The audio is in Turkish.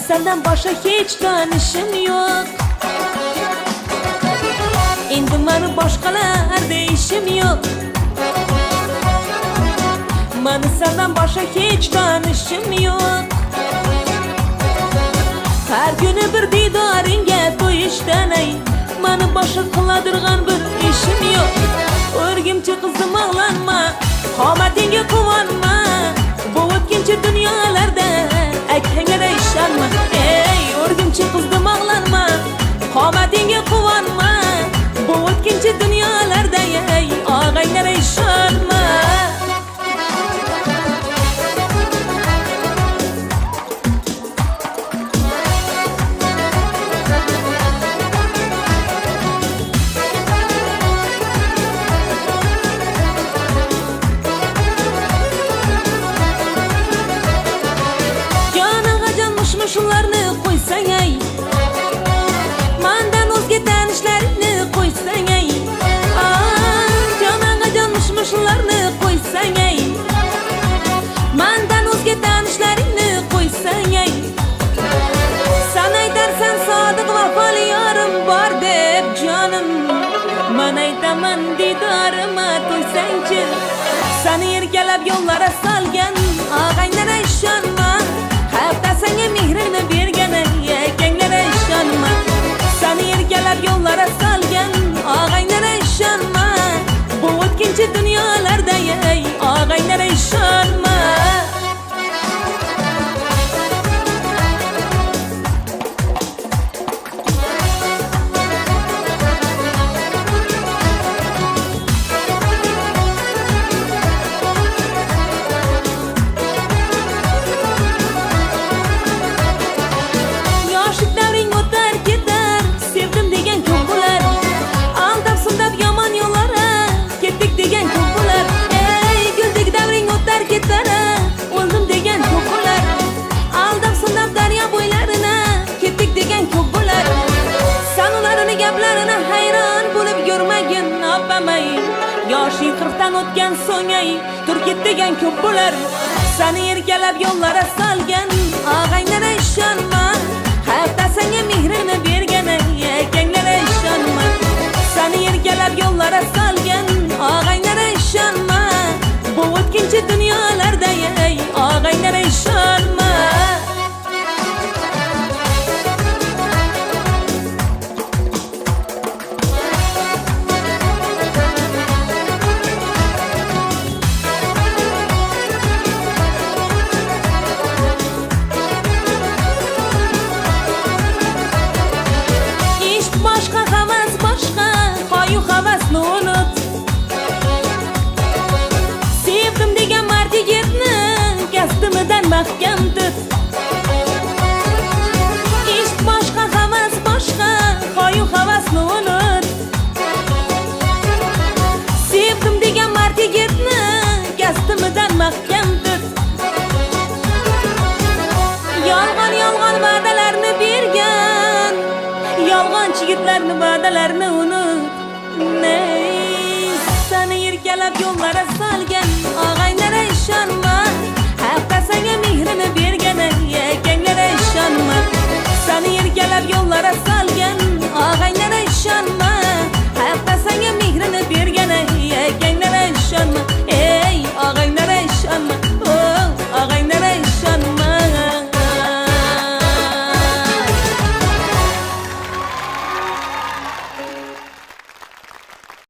senden başka hiç tanışım yok. Endi mani boshqalarda ishim yok. Mani senden başka hiç tanışım yok. Her günü bir didoringga to'yishdan ay mani boshqa qiladigan bir ishim yok. O'rgimchi qizim ağlanma, qomatingga quvonma, bu o'tkinchi dunyolarda akangga ishonma. Ey o'rgimchi qizim ağlanma, qomatingga quvonma, bu o'tkinchi dunyolarda ey og'angga ishonma. Şunlarını koysan ey, mandan o'zga tanishlaringni qo'ysan ey, jonaga jonmishmishlarni qo'ysan ey, mandan o'zga tanishlaringni qo'ysan ey. Sen aytarsan sodiq vafoli yorim bor deb jonim, men aytaman didorima to'ysangchi. Seni erkalab yo'llara solgan og'anglara ishonma, hayotda senga mehrini bergan akanglara ishonma. Seni erkalab yo'llara solgan og'anglara ishonma, bu o'tkinchi dunyolarda ey og'anglara ishonma. Yoshing 40dan o'tgan so'ng ay turket degan ko'p bo'lar. Seni erkalab yo'llara solgan og'anglara ishonma, hayotda senga mehrini bergan akanglara ishonma. Seni erkalab yo'llara solgan og'anglara ishonma, bu o'tkinchi dunyolarda ey og'anglara ishonma. Havasni unut, sevdim degan mard yigitni kastimidan mahkam tut. Ishq boshqa, havas boshqa, qo'yu havasni unut. Sevdim degan mard yigitni kastimidan mahkam tut. Yolg'on yolg'on va'dalarni bergan yolg'onchi yigitlarni va'dalarini unut. Seni erkalab yo'llara solgan og'anglara ishonma, hayotda senga mehrini bergan akanglara ishonma. Seni erkalab yo'llara solgan